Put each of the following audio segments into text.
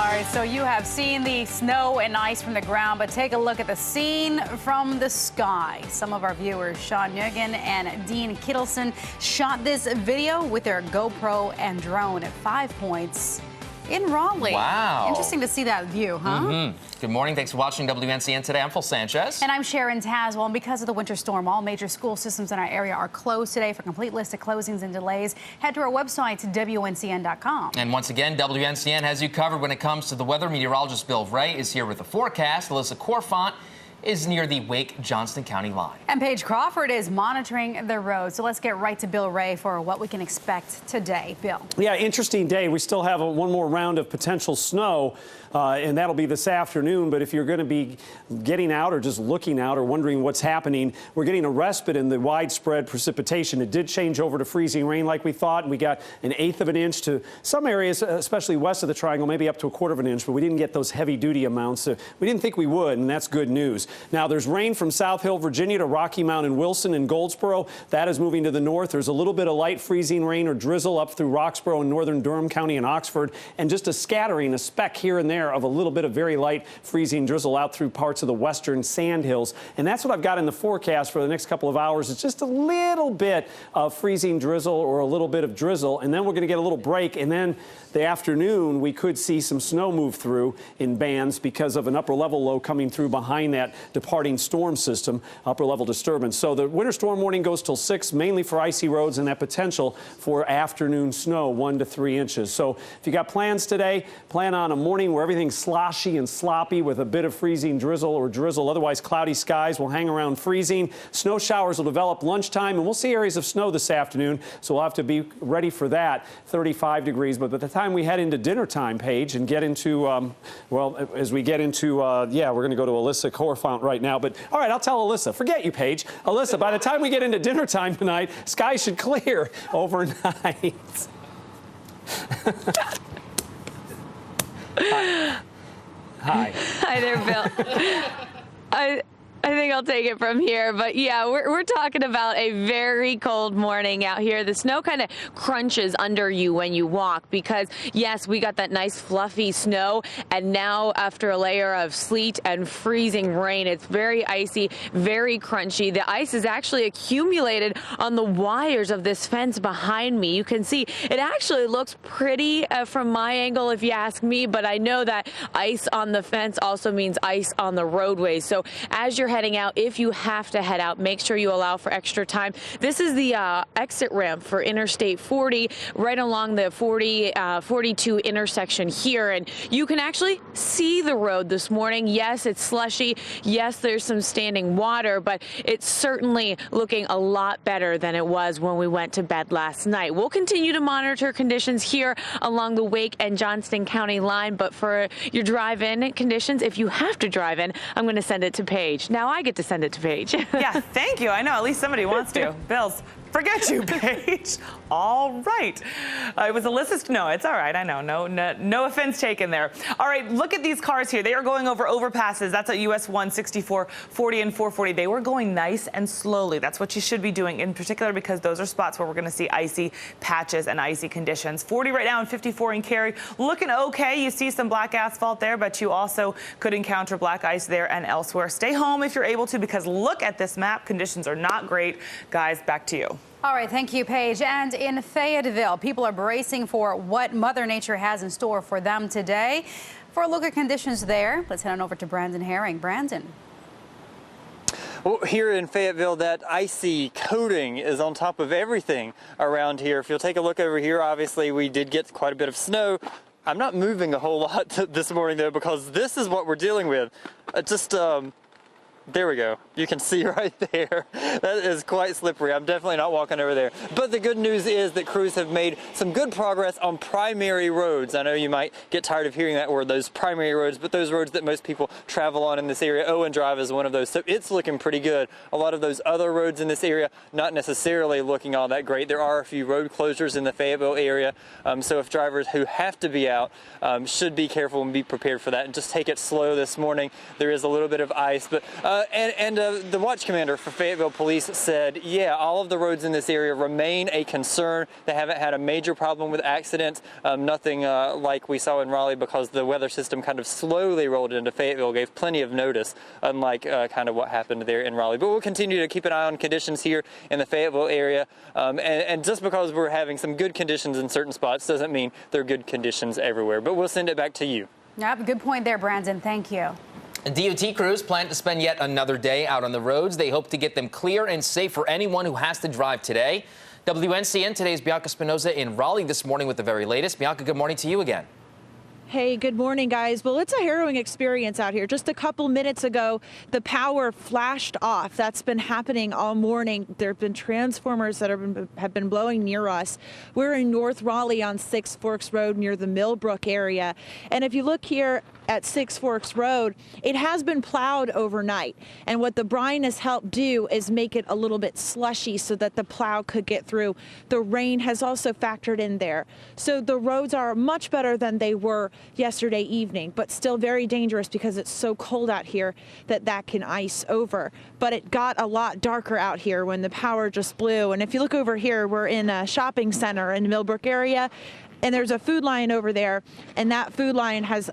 All right, so you have seen the snow and ice from the ground, but take a look at the scene from the sky. Some of our viewers, Sean Nugent and Dean Kittleson, shot this video with their GoPro and drone at 5 Points in Raleigh. Wow. Interesting to see that view, huh? Good morning. Thanks for watching WNCN today. I'm Phil Sanchez. And I'm Sharon Tazwell. And because of the winter storm, all major school systems in our area are closed today. For a complete list of closings and delays, head to our website, WNCN.com. And once again, WNCN has you covered when it comes to the weather. Meteorologist Bill Ray is here with the forecast. Alyssa Corfont is near the Wake-Johnston County line. And Paige Crawford is monitoring the road. So let's get right to Bill Ray for what we can expect today. Bill. Yeah, interesting day. We still have one more round of potential snow, and that'll be this afternoon. But if you're going to be getting out or just looking out or wondering what's happening, we're getting a respite in the widespread precipitation. It did change over to freezing rain like we thought, and we got 1/8 of an inch to some areas, especially west of the triangle, maybe up to 1/4 of an inch, but we didn't get those heavy-duty amounts. We didn't think we would, and that's good news. Now, there's rain from South Hill, Virginia to Rocky Mount and Wilson and Goldsboro. That is moving to the north. There's a little bit of light freezing rain or drizzle up through Roxborough and northern Durham County and Oxford, and just a scattering, a speck here and there of a little bit of very light freezing drizzle out through parts of the western Sandhills. And that's what I've got in the forecast for the next couple of hours. It's just a little bit of freezing drizzle or a little bit of drizzle, and then we're going to get a little break, and then the afternoon we could see some snow move through in bands because of an upper level low coming through behind that departing storm system, upper level disturbance. So the winter storm warning goes till 6, mainly for icy roads and that potential for afternoon snow, 1 to 3 inches. So if you got plans today, plan on a morning where everything's sloshy and sloppy with a bit of freezing drizzle or drizzle. Otherwise, cloudy skies will hang around freezing. Snow showers will develop lunchtime, and we'll see areas of snow this afternoon. So we'll have to be ready for that. 35 degrees. But by the time we head into dinner time, Paige, and get into, well, as we get into, yeah, we're going to go to Alyssa Corfont right now. But all right, I'll tell Alyssa. Forget you, Paige. Alyssa, by the time we get into dinner time tonight, skies should clear overnight. Hi. Hi there, Bill. I think I'll take it from here. But yeah, we're talking about a very cold morning out here. The snow kind of crunches under you when you walk because, yes, we got that nice fluffy snow. And now after a layer of sleet and freezing rain, it's very icy, very crunchy. The ice is actually accumulated on the wires of this fence behind me. You can see it actually looks pretty from my angle, if you ask me. But I know that ice on the fence also means ice on the roadways. So as you're heading out, if you have to head out, make sure you allow for extra time. This is the exit ramp for Interstate 40 right along the 42 intersection here, and you can actually see the road this morning. Yes, it's slushy. Yes, there's some standing water, but it's certainly looking a lot better than it was when we went to bed last night. We'll continue to monitor conditions here along the Wake and Johnston County line, but for your drive-in conditions, if you have to drive in, I'm going to send it to Paige. Now I get to send it to Paige. Yeah, thank you. I know, at least somebody wants to. Bills, forget you, Paige. All right. It was Alyssa's. No, it's all right. I know. No offense taken there. All right, look at these cars here. They are going over overpasses. That's at US 1, 64, 40, and 440. They were going nice and slowly. That's what you should be doing, in particular because those are spots where we're going to see icy patches and icy conditions. 40 right now and 54 in Cary. Looking okay. You see some black asphalt there, but you also could encounter black ice there and elsewhere. Stay home if you're able to, because look at this map. Conditions are not great. Guys, back to you. All right, thank you, Paige. And in Fayetteville, people are bracing for what Mother Nature has in store for them today. For a look at conditions there, let's head on over to Brandon Herring. Brandon. Well, here in Fayetteville, that icy coating is on top of everything around here. If you'll take a look over here, obviously we did get quite a bit of snow. I'm not moving a whole lot this morning, though, because this is what we're dealing with. There we go. You can see right there. That is quite slippery. I'm definitely not walking over there. But the good news is that crews have made some good progress on primary roads. I know you might get tired of hearing that word, those primary roads, but those roads that most people travel on in this area. Owen Drive is one of those, so it's looking pretty good. A lot of those other roads in this area, not necessarily looking all that great. There are a few road closures in the Fayetteville area, so if drivers who have to be out should be careful and be prepared for that and just take it slow this morning. There is a little bit of ice, but The watch commander for Fayetteville Police said, yeah, all of the roads in this area remain a concern. They haven't had a major problem with accidents, nothing like we saw in Raleigh, because the weather system kind of slowly rolled into Fayetteville, gave plenty of notice, unlike kind of what happened there in Raleigh. But we'll continue to keep an eye on conditions here in the Fayetteville area. And just because we're having some good conditions in certain spots doesn't mean they're good conditions everywhere. But we'll send it back to you. Yep, good point there, Brandon. Thank you. DOT crews plan to spend yet another day out on the roads. They hope to get them clear and safe for anyone who has to drive today. WNCN today's Bianca Spinoza in Raleigh this morning with the very latest. Bianca, good morning to you again. Hey, good morning, guys. Well, it's a harrowing experience out here. Just a couple minutes ago, the power flashed off. That's been happening all morning. There have been transformers that have been blowing near us. We're in North Raleigh on Six Forks Road near the Millbrook area. And if you look here at Six Forks Road, it has been plowed overnight. And what the brine has helped do is make it a little bit slushy so that the plow could get through. The rain has also factored in there. So the roads are much better than they were yesterday evening, but still very dangerous because it's so cold out here that can ice over. But it got a lot darker out here when the power just blew. And if you look over here, we're in a shopping center in the Millbrook area. And there's a food line over there, and that food line has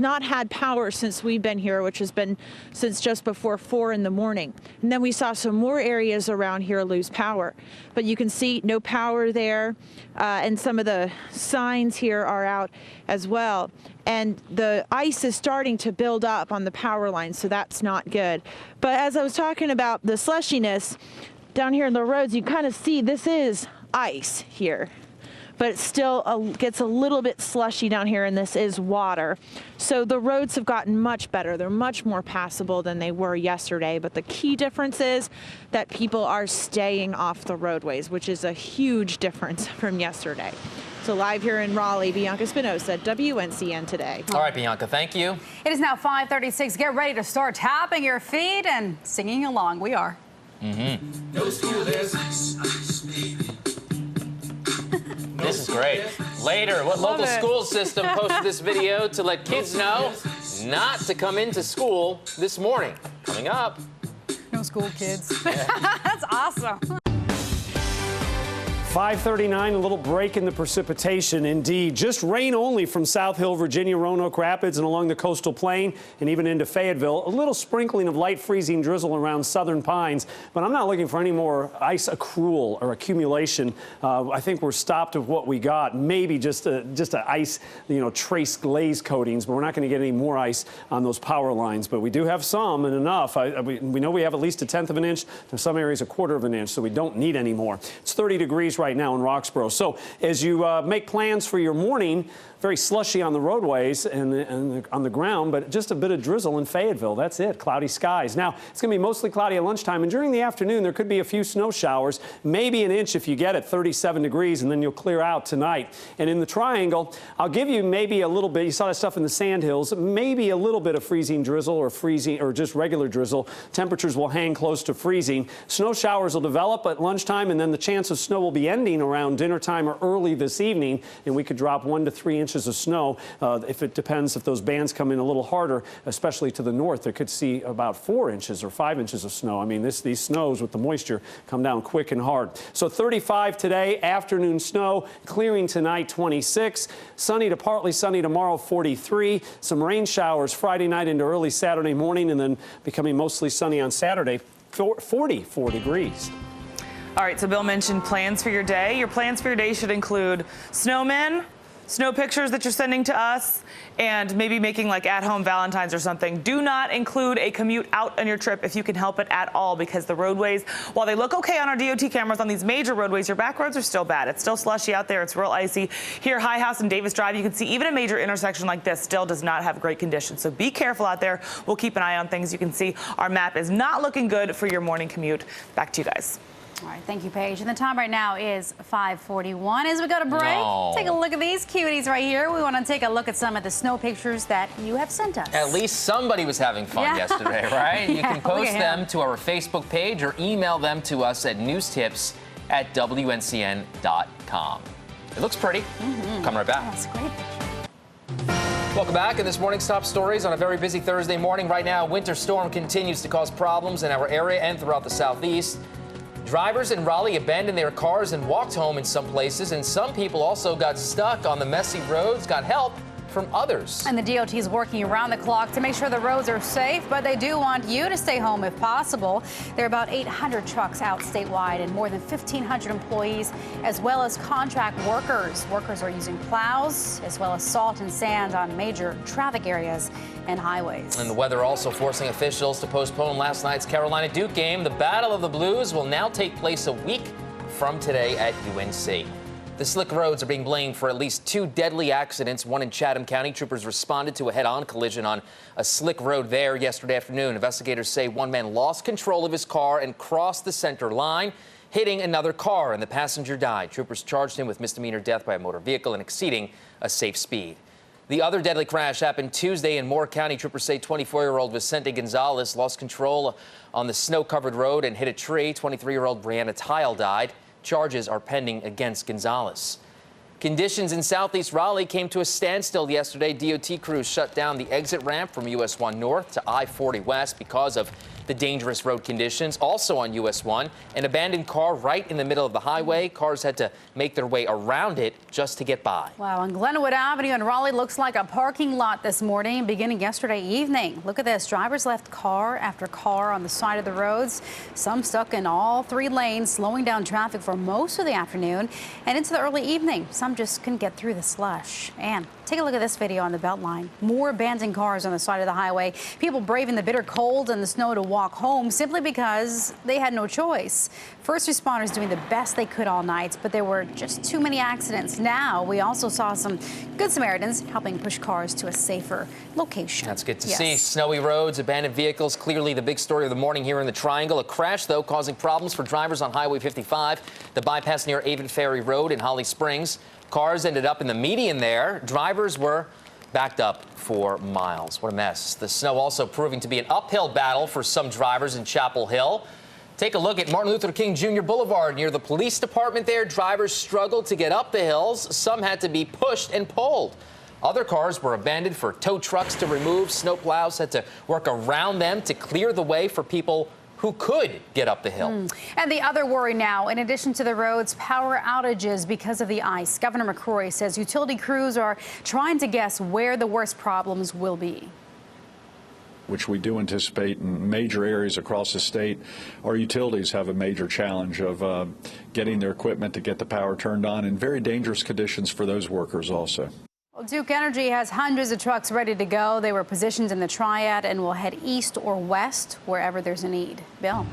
not had power since we've been here, which has been since just before 4 in the morning. And then we saw some more areas around here lose power. But you can see no power there, and some of the signs here are out as well. And the ice is starting to build up on the power line, so that's not good. But as I was talking about the slushiness down here in the roads, you kind of see this is ice here. But it still gets a little bit slushy down here, and this is water. So the roads have gotten much better. They're much more passable than they were yesterday. But the key difference is that people are staying off the roadways, which is a huge difference from yesterday. So live here in Raleigh, Bianca Spinoza, WNCN Today. All right, Bianca, thank you. It is now 5:36. Get ready to start tapping your feet and singing along. We are. Mm-hmm. No school, there's This is great. Later, what local school system posted this video to let kids know not to come into school this morning? Coming up. No school kids. That's awesome. 5:39, a little break in the precipitation. Indeed, just rain only from South Hill, Virginia, Roanoke Rapids, and along the coastal plain, and even into Fayetteville. A little sprinkling of light freezing drizzle around Southern Pines, but I'm not looking for any more ice accrual or accumulation. I think we're stopped with what we got. Maybe just a ice, trace glaze coatings, but we're not going to get any more ice on those power lines. But we do have some, and enough. We know we have at least 1/10 of an inch. In some areas, 1/4 of an inch, so we don't need any more. It's 30 degrees right now in Roxborough. So as you make plans for your morning, very slushy on the roadways and on the ground, but just a bit of drizzle in Fayetteville. That's it. Cloudy skies. Now, it's going to be mostly cloudy at lunchtime, and during the afternoon, there could be a few snow showers, maybe an inch if you get it, 37 degrees, and then you'll clear out tonight. And in the Triangle, I'll give you maybe a little bit. You saw that stuff in the Sandhills, maybe a little bit of freezing drizzle or just regular drizzle. Temperatures will hang close to freezing. Snow showers will develop at lunchtime, and then the chance of snow will be ending around dinner time or early this evening, and we could drop 1 to 3 inches of snow. If it depends, if those bands come in a little harder, especially to the north, they could see about 4 inches or 5 inches of snow. I mean, these snows with the moisture come down quick and hard. So 35 today, afternoon snow, clearing tonight 26, sunny to partly sunny tomorrow 43, some rain showers Friday night into early Saturday morning, and then becoming mostly sunny on Saturday, 44 degrees. All right, so Bill mentioned plans for your day. Your plans for your day should include snowmen, snow pictures that you're sending to us, and maybe making like at-home Valentines or something. Do not include a commute out on your trip if you can help it at all, because the roadways, while they look okay on our DOT cameras on these major roadways, your back roads are still bad. It's still slushy out there. It's real icy. Here, High House and Davis Drive, you can see even a major intersection like this still does not have great conditions. So be careful out there. We'll keep an eye on things. You can see our map is not looking good for your morning commute. Back to you guys. All right, thank you, Paige. And the time right now is 5:41. As we go to break, take a look at these cuties right here. We want to take a look at some of the snow pictures that you have sent us. At least somebody was having fun yesterday, right? You can post them to our Facebook page or email them to us at newstips@wncn.com. It looks pretty. Come right back. That's a great picture. Welcome back. In this morning's top stories on a very busy Thursday morning. Right now, winter storm continues to cause problems in our area and throughout the southeast. Drivers in Raleigh abandoned their cars and walked home in some places, and some people also got stuck on the messy roads, got help from others. And the DOT is working around the clock to make sure the roads are safe, but they do want you to stay home if possible. There are about 800 trucks out statewide and more than 1,500 employees, as well as contract workers. Workers are using plows as well as salt and sand on major traffic areas and highways. And the weather also forcing officials to postpone last night's Carolina Duke game. The Battle of the Blues will now take place a week from today at UNC. The slick roads are being blamed for at least 2 deadly accidents, one in Chatham County. Troopers responded to a head-on collision on a slick road there yesterday afternoon. Investigators say one man lost control of his car and crossed the center line, hitting another car, and the passenger died. Troopers charged him with misdemeanor death by a motor vehicle and exceeding a safe speed. The other deadly crash happened Tuesday in Moore County. Troopers say 24-year-old Vicente Gonzalez lost control on the snow-covered road and hit a tree. 23-year-old Brianna Tile died. Charges are pending against Gonzalez. Conditions in southeast Raleigh came to a standstill yesterday. DOT crews shut down the exit ramp from US 1 north to I-40 west because of the dangerous road conditions. Also on US 1, an abandoned car right in the middle of the highway. Cars had to make their way around it just to get by. Wow, and Glenwood Avenue in Raleigh looks like a parking lot this morning, beginning yesterday evening. Look at this. Drivers left car after car on the side of the roads, some stuck in all 3 lanes, slowing down traffic for most of the afternoon and into the early evening. Some just couldn't get through the slush. And take a look at this video on the Beltline. More abandoned cars on the side of the highway. People braving the bitter cold and the snow to walk home simply because they had no choice. First responders doing the best they could all night, but there were just too many accidents. Now we also saw some Good Samaritans helping push cars to a safer location. That's good to see. Snowy roads, abandoned vehicles, clearly the big story of the morning here in the Triangle. A crash, though, causing problems for drivers on Highway 55, the bypass near Avon Ferry Road in Holly Springs. Cars ended up in the median there. Drivers were backed up for miles. What a mess. The snow also proving to be an uphill battle for some drivers in Chapel Hill. Take a look at Martin Luther King Jr. Boulevard near the police department there. Drivers struggled to get up the hills. Some had to be pushed and pulled. Other cars were abandoned for tow trucks to remove. Snowplows had to work around them to clear the way for people who could get up the hill. And the other worry now, in addition to the roads, power outages because of the ice. Governor McCrory says utility crews are trying to guess where the worst problems will be. Which we do anticipate in major areas across the state. Our utilities have a major challenge of getting their equipment to get the power turned on in very dangerous conditions for those workers also. Well, Duke Energy has hundreds of trucks ready to go. They were positioned in the Triad and will head east or west wherever there's a need. Bill.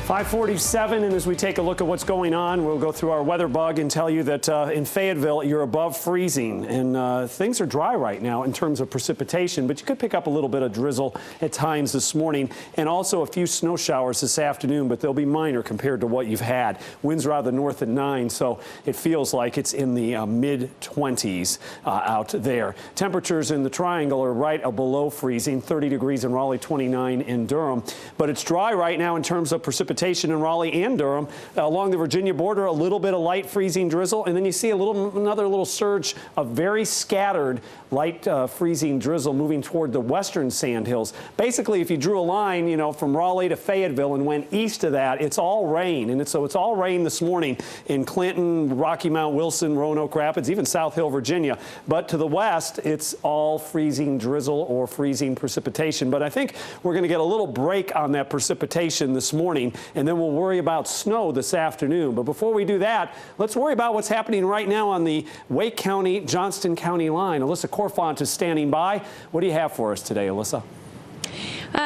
5:47, and as we take a look at what's going on, we'll go through our weather bug and tell you that in Fayetteville, you're above freezing, and things are dry right now in terms of precipitation, but you could pick up a little bit of drizzle at times this morning, and also a few snow showers this afternoon, but they'll be minor compared to what you've had. Winds are out of the north at 9, so it feels like it's in the mid-20s out there. Temperatures in the Triangle are right below freezing, 30 degrees in Raleigh, 29 in Durham, but it's dry right now in terms of precipitation in Raleigh and Durham. Along the Virginia border, a little bit of light freezing drizzle, and then you see another little surge of very scattered light freezing drizzle moving toward the western Sandhills. Basically, if you drew a line, from Raleigh to Fayetteville and went east of that, it's all rain, and so it's all rain this morning in Clinton, Rocky Mount, Wilson, Roanoke Rapids, even South Hill, Virginia. But to the west, it's all freezing drizzle or freezing precipitation. But I think we're going to get a little break on that precipitation this morning, and then we'll worry about snow this afternoon. But before we do that, let's worry about what's happening right now on the Wake County, Johnston County line. Alyssa Corfont is standing by. What do you have for us today, Alyssa?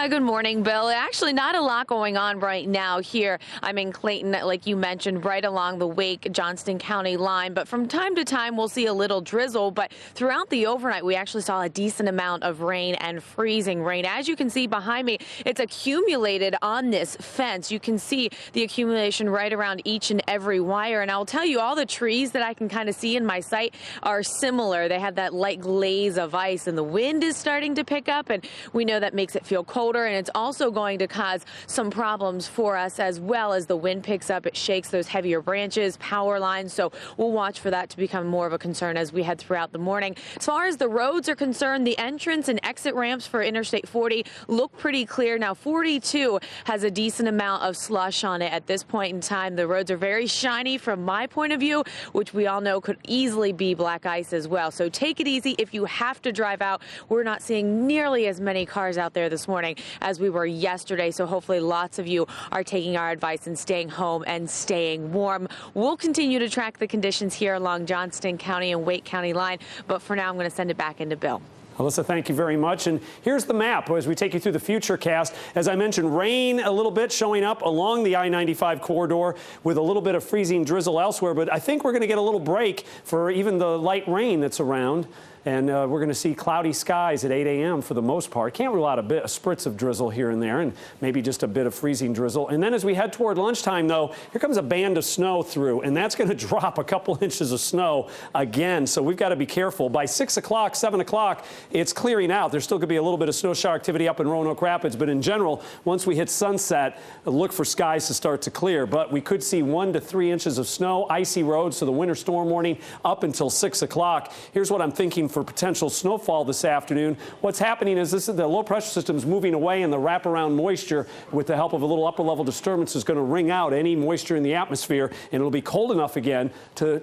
Good morning, Bill. Actually, not a lot going on right now here. I'm in Clayton, like you mentioned, right along the Wake-Johnston County line. But from time to time, we'll see a little drizzle. But throughout the overnight, we actually saw a decent amount of rain and freezing rain. As you can see behind me, it's accumulated on this fence. You can see the accumulation right around each and every wire. And I'll tell you, all the trees that I can kind of see in my sight are similar. They have that light glaze of ice, and the wind is starting to pick up. And we know that makes it feel colder, and it's also going to cause some problems for us as well as the wind picks up. It shakes those heavier branches, power lines, so we'll watch for that to become more of a concern as we head throughout the morning. As far as the roads are concerned, the entrance and exit ramps for Interstate 40 look pretty clear. Now, 42 has a decent amount of slush on it at this point in time. The roads are very shiny from my point of view, which we all know could easily be black ice as well. So take it easy if you have to drive out. We're not seeing nearly as many cars out there this morning as we were yesterday. So hopefully lots of you are taking our advice and staying home and staying warm. We'll continue to track the conditions here along Johnston County and Wake County line. But for now, I'm going to send it back into Bill. Alyssa, thank you very much. And here's the map as we take you through the Futurecast. As I mentioned, rain a little bit showing up along the I-95 corridor with a little bit of freezing drizzle elsewhere. But I think we're going to get a little break for even the light rain that's around. And we're going to see cloudy skies at 8 a.m. for the most part. Can't rule out a spritz of drizzle here and there, and maybe just a bit of freezing drizzle. And then as we head toward lunchtime, though, here comes a band of snow through, and that's going to drop a couple inches of snow again. So we've got to be careful. By 6 o'clock, 7 o'clock, it's clearing out. There's still going to be a little bit of snow shower activity up in Roanoke Rapids, but in general, once we hit sunset, look for skies to start to clear. But we could see 1 to 3 inches of snow, icy roads, so the winter storm warning up until 6 o'clock. Here's what I'm thinking for potential snowfall this afternoon. What's happening is the low pressure system is moving away, and the wraparound moisture, with the help of a little upper level disturbance, is going to wring out any moisture in the atmosphere, and it'll be cold enough again to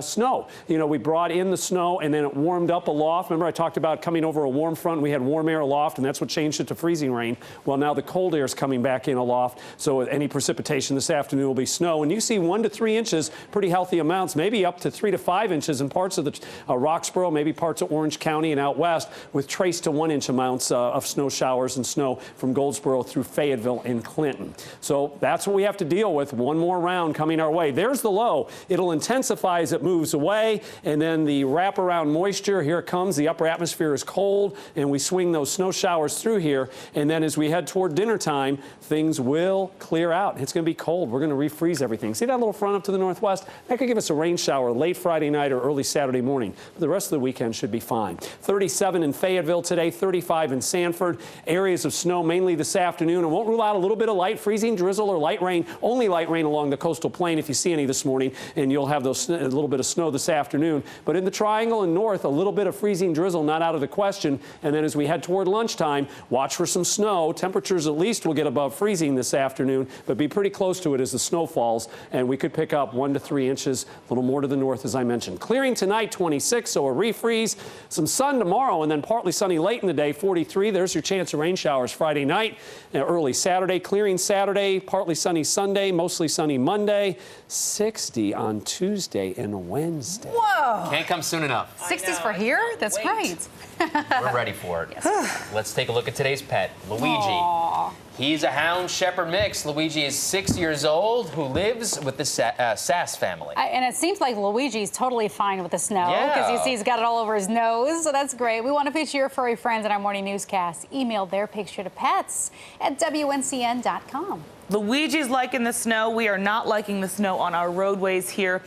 snow. You know, we brought in the snow, and then it warmed up aloft. Remember I talked about coming over a warm front. We had warm air aloft, and that's what changed it to freezing rain. Well, now the cold air is coming back in aloft, so any precipitation this afternoon will be snow. And you see 1 to 3 inches, pretty healthy amounts, maybe up to 3 to 5 inches in parts of the Roxborough, maybe parts of Orange County and out west, with trace to 1 inch amounts of snow showers and snow from Goldsboro through Fayetteville and Clinton. So that's what we have to deal with. One more round coming our way. There's the low. It'll intensify as it moves away, and then the wraparound moisture, here it comes. The upper atmosphere is cold, and we swing those snow showers through here, and then as we head toward dinner time, things will clear out. It's going to be cold. We're going to refreeze everything. See that little front up to the northwest? That could give us a rain shower late Friday night or early Saturday morning. But the rest of the weekend should be fine. 37 in Fayetteville today, 35 in Sanford. Areas of snow mainly this afternoon. And won't rule out a little bit of light freezing drizzle or light rain, only light rain along the coastal plain if you see any this morning, and you'll have those a little bit of snow this afternoon. But in the Triangle and north, a little bit of freezing drizzle not out of the question. And then as we head toward lunchtime, watch for some snow. Temperatures at least will get above freezing this afternoon, but be pretty close to it as the snow falls, and we could pick up 1 to 3 inches, a little more to the north as I mentioned. Clearing tonight, 26, so a refreeze. Some sun tomorrow, and then partly sunny late in the day, 43. There's your chance of rain showers Friday night, early Saturday. Clearing Saturday, partly sunny Sunday, mostly sunny Monday. 60 on Tuesday and Wednesday. Whoa! Can't come soon enough. 60s for here? That's great. We're ready for it. Yes. Let's take a look at today's pet, Luigi. Aww. He's a Hound Shepherd mix. Luigi is 6 years old, who lives with the Sass family. And it seems like Luigi's totally fine with the snow, because you Yeah. see he's got it all over his nose, so that's great. We want to feature your furry friends in our morning newscast. Email their picture to pets@WNCN.com. Luigi's liking the snow. We are not liking the snow on our roadways here.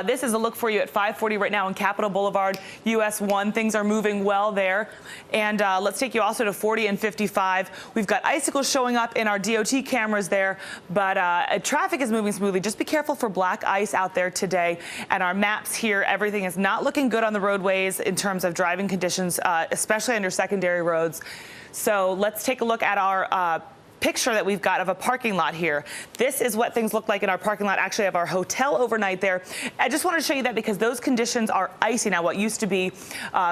This is a look for you at 540 right now on Capitol Boulevard, US 1. Things are moving well there. And let's take you also to 40 and 55. We've got icicles showing up in our DOT cameras there, but traffic is moving smoothly. Just be careful for black ice out there today. And our maps here, everything is not looking good on the roadways in terms of driving conditions, especially under secondary roads. So let's take a look at our picture that we've got of a parking lot here. This is what things look like in our parking lot, actually, of our hotel overnight there. I just wanted to show you that because those conditions are icy now. What used to be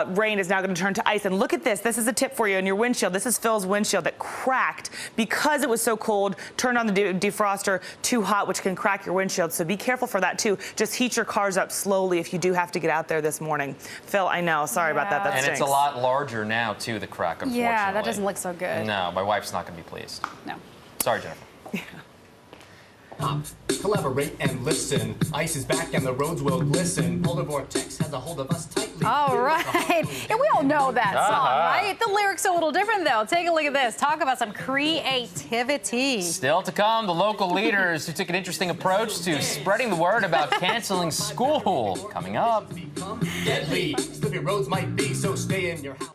rain is now going to turn to ice. And look at this. This is a tip for you in your windshield. This is Phil's windshield that cracked because it was so cold. Turned on the defroster too hot, which can crack your windshield. So be careful for that, too. Just heat your cars up slowly if you do have to get out there this morning. Phil, I know. Sorry about that. That and stinks. it's a lot larger now, too, the crack, unfortunately. Yeah, that doesn't look so good. No, my wife's not going to be pleased. No. Sorry, Jennifer. Collaborate and listen. Ice is back and the roads will glisten. Polar vortex has a hold of us tightly. All right. And we all know that song, right? The lyrics are a little different, though. Take a look at this. Talk about some creativity. Still to come, the local leaders who took an interesting approach to spreading the word about canceling school. Coming up. Deadly. Slippery roads might be, so stay in your house.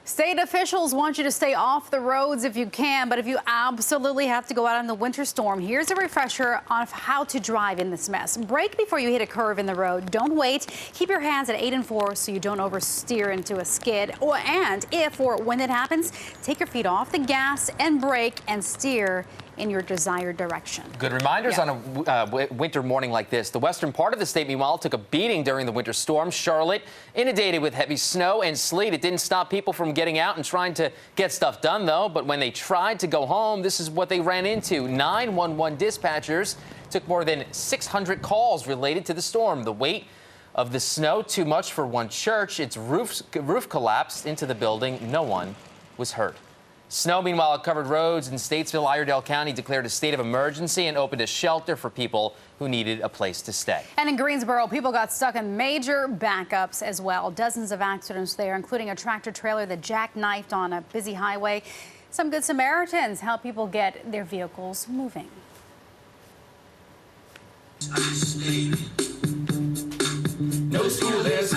State officials want you to stay off the roads if you can, but if you absolutely have to go out in the winter storm, here's a refresher on how to drive in this mess. Brake before you hit a curve in the road. Don't wait. Keep your hands at 8 and 4 so you don't oversteer into a skid. And if or when it happens, take your feet off the gas and brake and steer in your desired direction. Good reminders on a winter morning like this. The western part of the state, meanwhile, took a beating during the winter storm. Charlotte inundated with heavy snow and sleet. It didn't stop people from getting out and trying to get stuff done, though. But when they tried to go home, this is what they ran into. 911 dispatchers took more than 600 calls related to the storm. The weight of the snow, too much for one church. Its roof collapsed into the building. No one was hurt. Snow, meanwhile, covered roads in Statesville. Iredell County declared a state of emergency and opened a shelter for people who needed a place to stay. And in Greensboro, people got stuck in major backups as well. Dozens of accidents there, including a tractor trailer that jackknifed on a busy highway. Some Good Samaritans help people get their vehicles moving. No school is.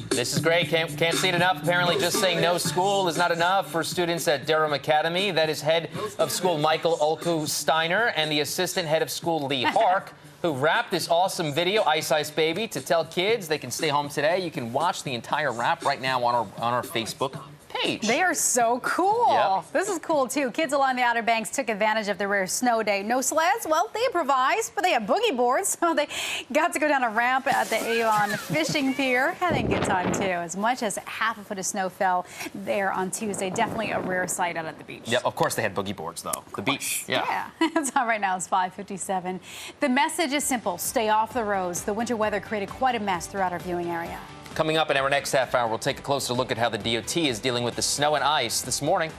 This is great. Can't see it enough. Apparently, just saying no school is not enough for students at Durham Academy. That is head of school Michael Olku Steiner and the assistant head of school Lee Hark, who wrapped this awesome video, Ice Ice Baby, to tell kids they can stay home today. You can watch the entire wrap right now on our Facebook page. They are so cool. Yep. This is cool, too. Kids along the Outer Banks took advantage of the rare snow day. No sleds? Well, they improvised, but they have boogie boards, so they got to go down a ramp at the Avon Fishing Pier. Having a good time, too. As much as half a foot of snow fell there on Tuesday. Definitely a rare sight out at the beach. Yep, of course they had boogie boards, though. The beach. Yeah. It's on right now. It's 5:57. The message is simple. Stay off the roads. The winter weather created quite a mess throughout our viewing area. Coming up in our next half hour, we'll take a closer look at how the DOT is dealing with the snow and ice this morning.